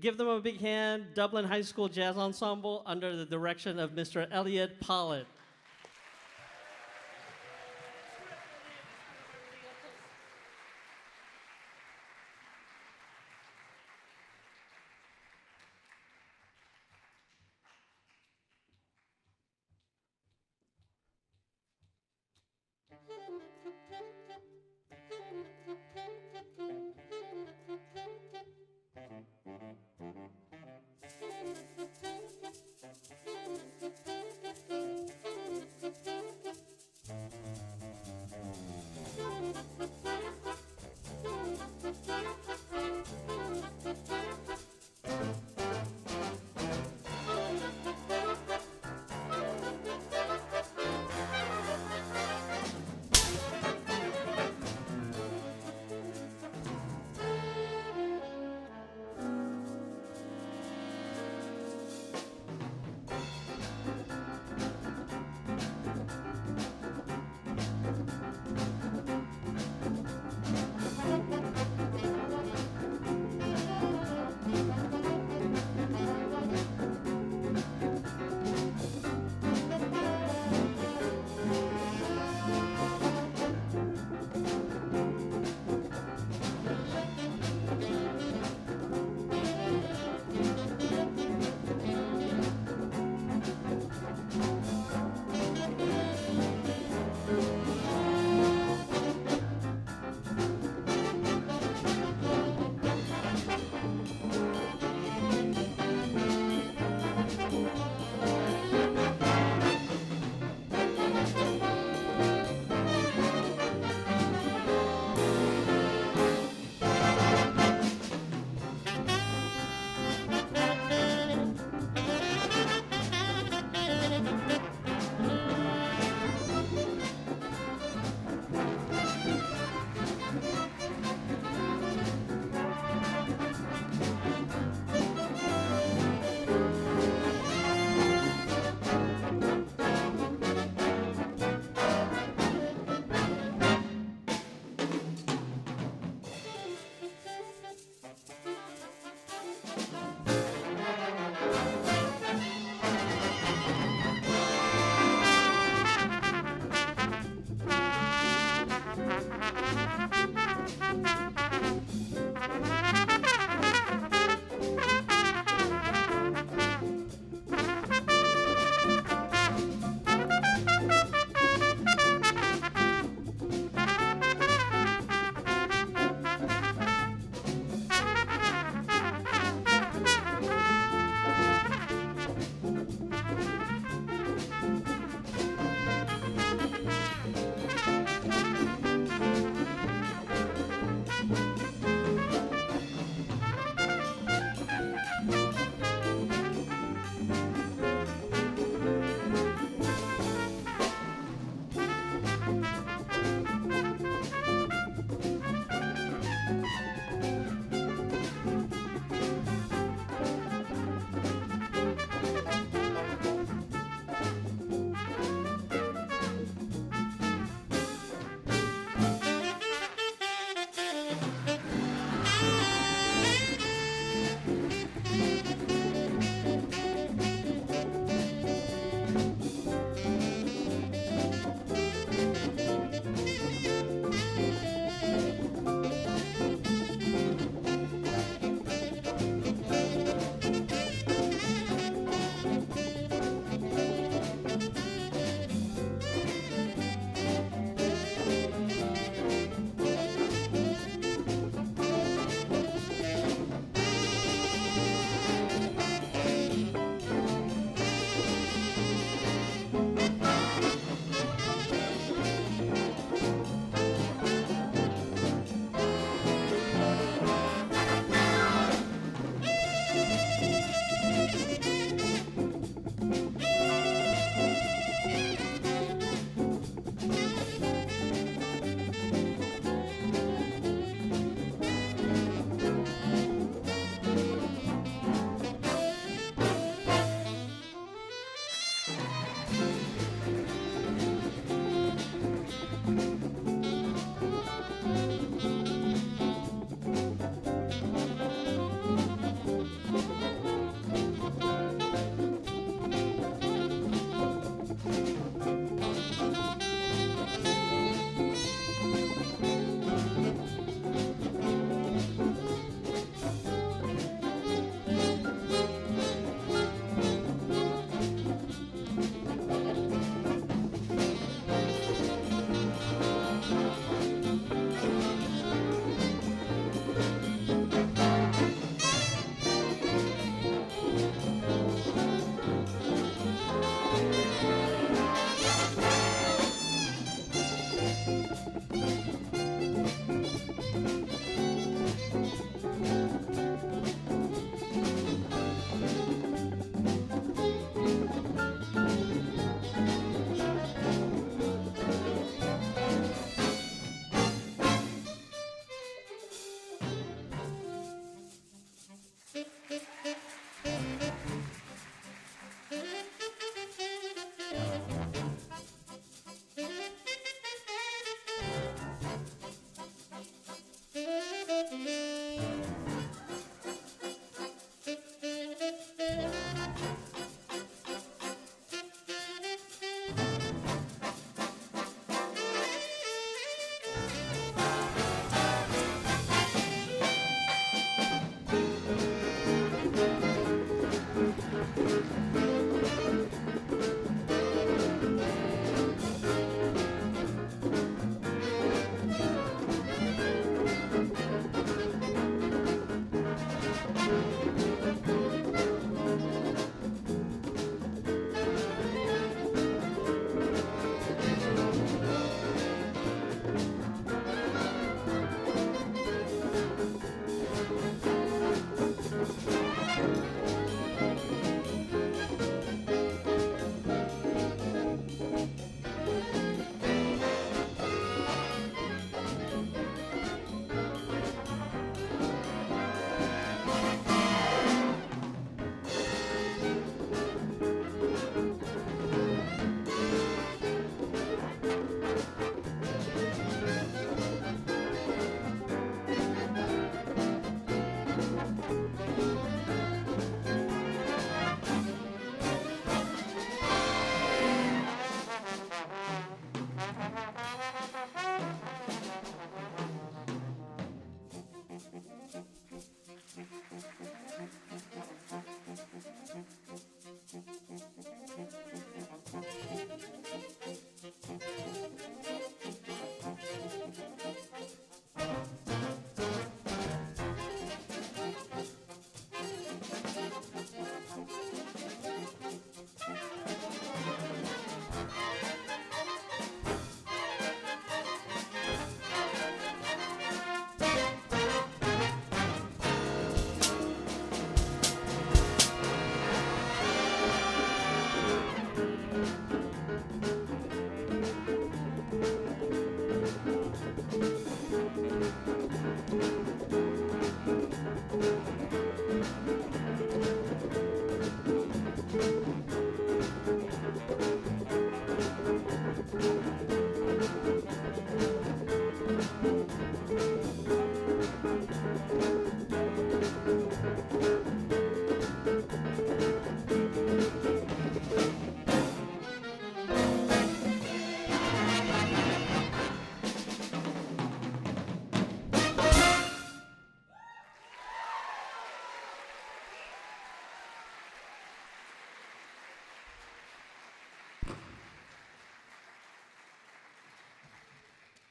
Give them a big hand. Dublin High School Jazz Ensemble under the direction of Mr. Elliot Pollitt.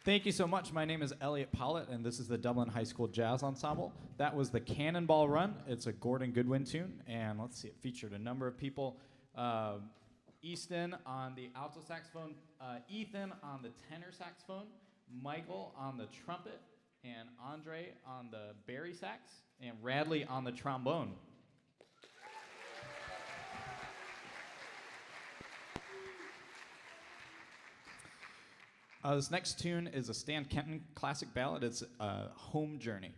Thank you so much. My name is Elliot Pollitt, and this is the Dublin High School Jazz Ensemble. That was the Cannonball Run. It's a Gordon Goodwin tune, and let's see, it featured a number of people. Easton on the alto saxophone, Ethan on the tenor saxophone, Michael on the trumpet, and Andre on the bari sax, and Radley on the trombone. This next tune is a Stan Kenton classic ballad. It's Home Journey.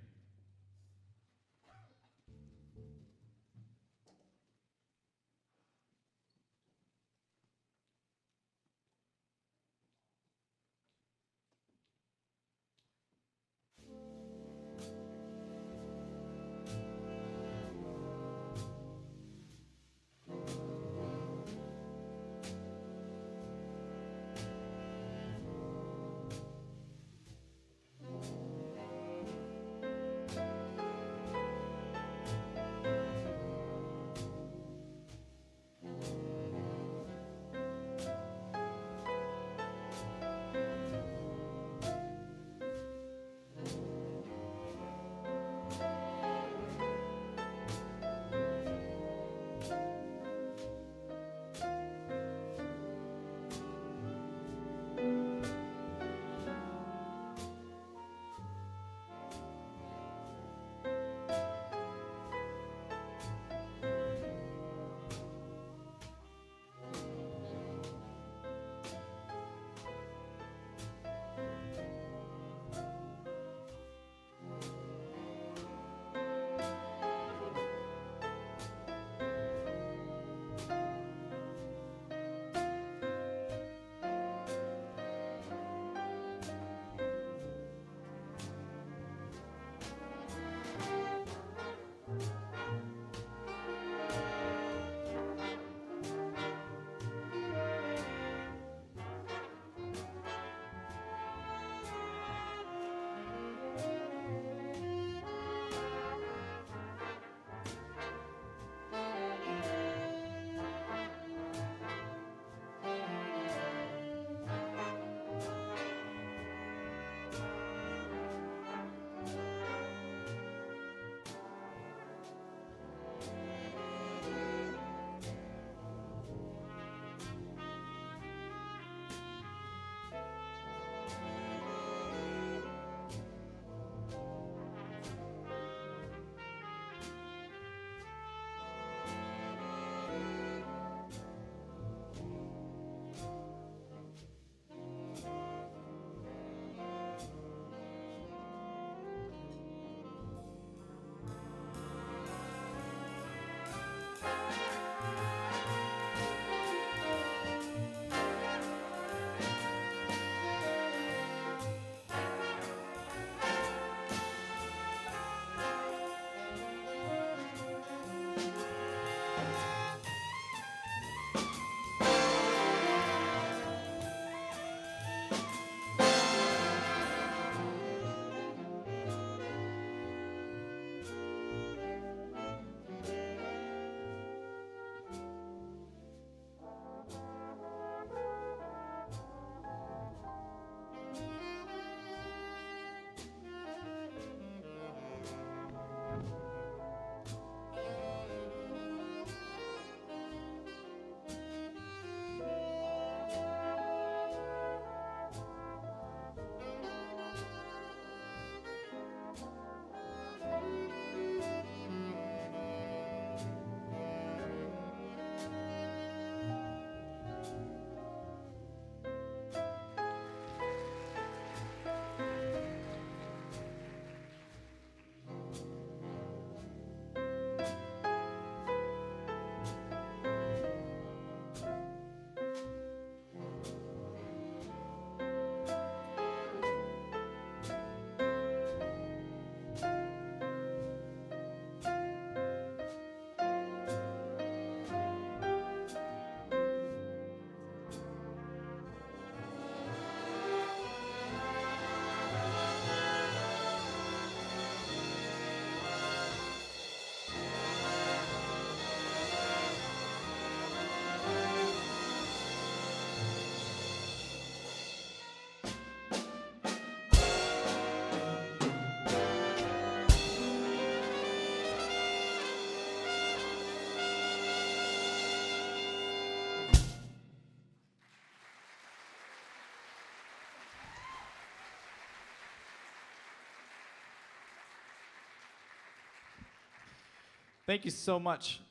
Thank you so much.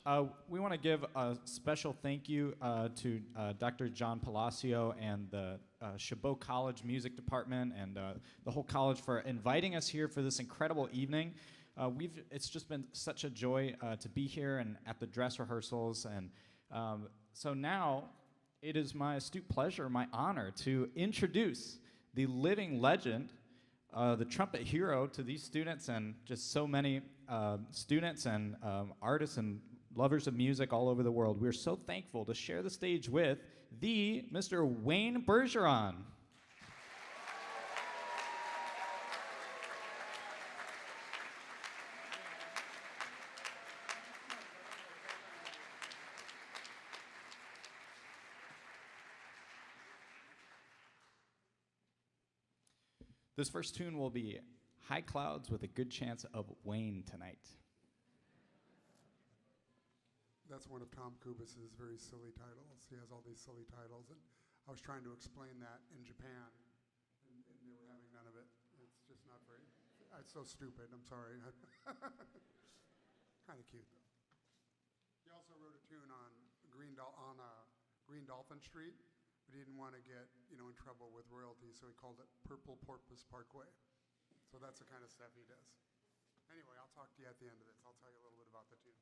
We want to give a special thank you to Dr. John Palacio and the Chabot College Music Department and the whole college for inviting us here for this incredible evening. It's just been such a joy to be here and at the dress rehearsals. And so now it is my astute pleasure, my honor, to introduce the living legend, the trumpet hero to these students and just so many students and artists and lovers of music all over the world. We're so thankful to share the stage with the Mr. Wayne Bergeron. This first tune will be High Clouds with a Good Chance of Wayne tonight. That's one of Tom Kubis's very silly titles. He has all these silly titles, and I was trying to explain that in Japan, and they were having none of it. It's just not very. It's so stupid. I'm sorry. Kind of cute though. He also wrote a tune on Green Dolphin Street, but he didn't want to get in trouble with royalties, so he called it Purple Porpoise Parkway. So that's the kind of stuff he does. Anyway, I'll talk to you at the end of this. I'll tell you a little bit about the tune.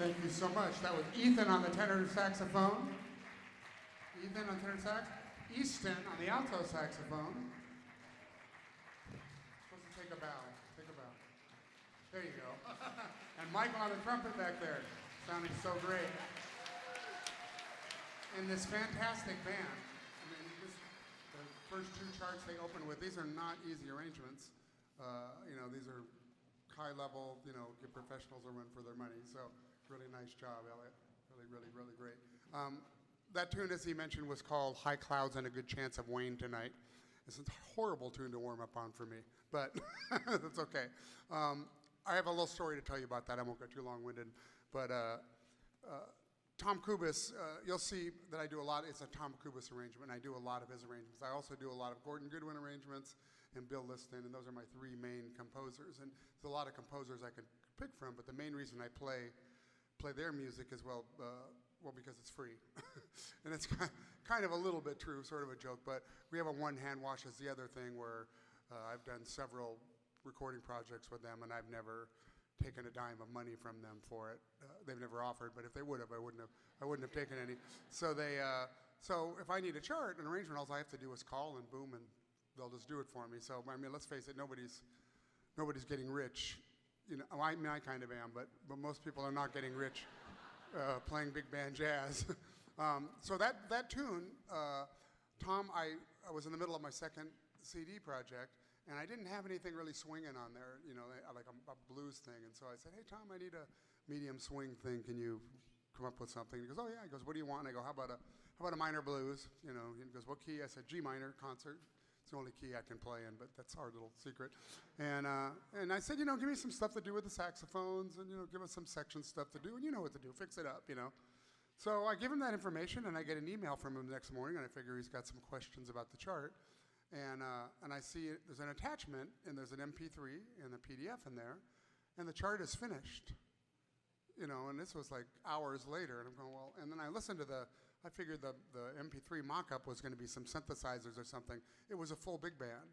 Thank you so much. That was Ethan on the tenor saxophone. Ethan on tenor sax. Easton on the alto saxophone. Supposed to take a bow. Take a bow. There you go. And Michael on the trumpet back there, sounding so great. And this fantastic band. I mean, the first two charts they open with, these are not easy arrangements. These are high level, give professionals a run for their money. So really nice job, Elliot. Really, really, really great. That tune, as he mentioned, was called High Clouds and a Good Chance of Wayne Tonight. It's a horrible tune to warm up on for me, but that's okay. I have a little story to tell you about that. I won't go too long-winded. But Tom Kubis, you'll see that I do a lot. It's a Tom Kubis arrangement. I do a lot of his arrangements. I also do a lot of Gordon Goodwin arrangements and Bill Liston, and those are my three main composers. And there's a lot of composers I could pick from, but the main reason I play their music as well, because it's free. And it's kind of a little bit true, sort of a joke, but we have a one hand wash is the other thing where I've done several recording projects with them, and I've never taken a dime of money from them for it. They've never offered, but if they would have, I wouldn't have taken any. So so if I need a chart, an arrangement, all I have to do is call and boom, and they'll just do it for me. So I mean, let's face it, nobody's getting rich. I mean, I kind of am, but most people are not getting rich playing big band jazz. So that tune, Tom, I was in the middle of my second CD project, and I didn't have anything really swinging on there, like a blues thing. And so I said, hey, Tom, I need a medium swing thing. Can you come up with something? He goes, oh, yeah. He goes, what do you want? And I go, how about a minor blues? He goes, what key? I said, G minor concert. It's the only key I can play in, but that's our little secret. And I said, give me some stuff to do with the saxophones, and give us some section stuff to do, and you know what to do, fix it up, So I give him that information, and I get an email from him the next morning, and I figure he's got some questions about the chart. And I see there's an attachment, and there's an MP3 and a PDF in there, and the chart is finished. And this was like hours later, and I'm going, well, and then I listened to I figured the MP3 mock-up was going to be some synthesizers or something. It was a full big band.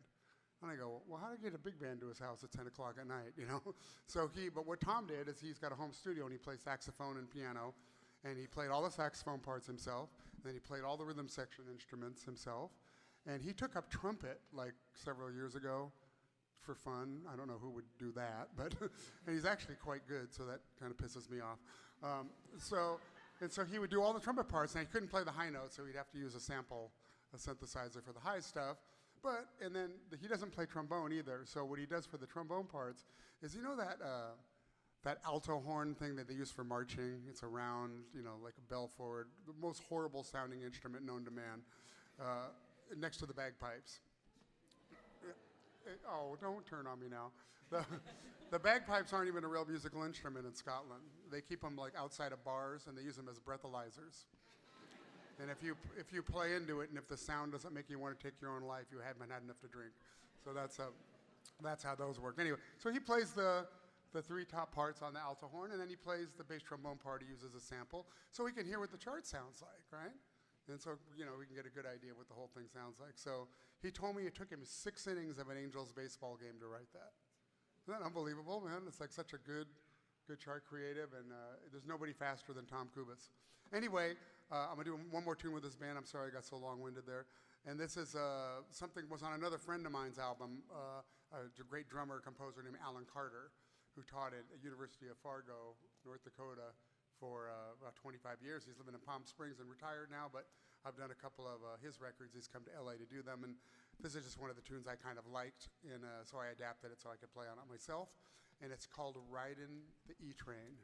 And I go, well, how do I get a big band to his house at 10 o'clock at night, So but what Tom did is he's got a home studio, and he plays saxophone and piano, and he played all the saxophone parts himself, and then he played all the rhythm section instruments himself, and he took up trumpet like several years ago for fun. I don't know who would do that, but and he's actually quite good, so that kind of pisses me off. So he would do all the trumpet parts, and he couldn't play the high notes, so he'd have to use a synthesizer for the high stuff. And then he doesn't play trombone either, so what he does for the trombone parts is, that alto horn thing that they use for marching? It's a round, like a Belford, the most horrible sounding instrument known to man, next to the bagpipes. Oh, don't turn on me now. The bagpipes aren't even a real musical instrument in Scotland. They keep them like outside of bars, and they use them as breathalyzers. And if you play into it, and if the sound doesn't make you want to take your own life, you haven't had enough to drink. So that's how those work. Anyway, so he plays the three top parts on the alto horn, and then he plays the bass trombone part he uses a sample, so we can hear what the chart sounds like, right? And so, we can get a good idea what the whole thing sounds like. So he told me it took him 6 innings of an Angels baseball game to write that. Isn't that unbelievable, man? It's like such a good chart creative, and there's nobody faster than Tom Kubis. Anyway, I'm going to do one more tune with this band. I'm sorry I got so long-winded there. And this is something was on another friend of mine's album, a great drummer, composer named Alan Carter, who taught at University of Fargo, North Dakota, for about 25 years. He's living in Palm Springs and retired now, but I've done a couple of his records. He's come to LA to do them, and this is just one of the tunes I kind of liked, and so I adapted it so I could play on it myself, and it's called Ridin' the E-Train.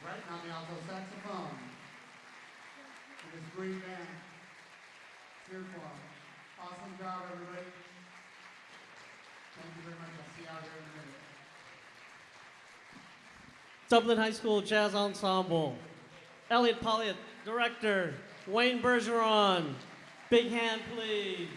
Right on the alto saxophone. And this great band. Here for them. Awesome job, everybody. Thank you very much. I'll see you out here in a minute. Dublin High School Jazz Ensemble. Elliot Pollitt, director. Wayne Bergeron. Big hand, please.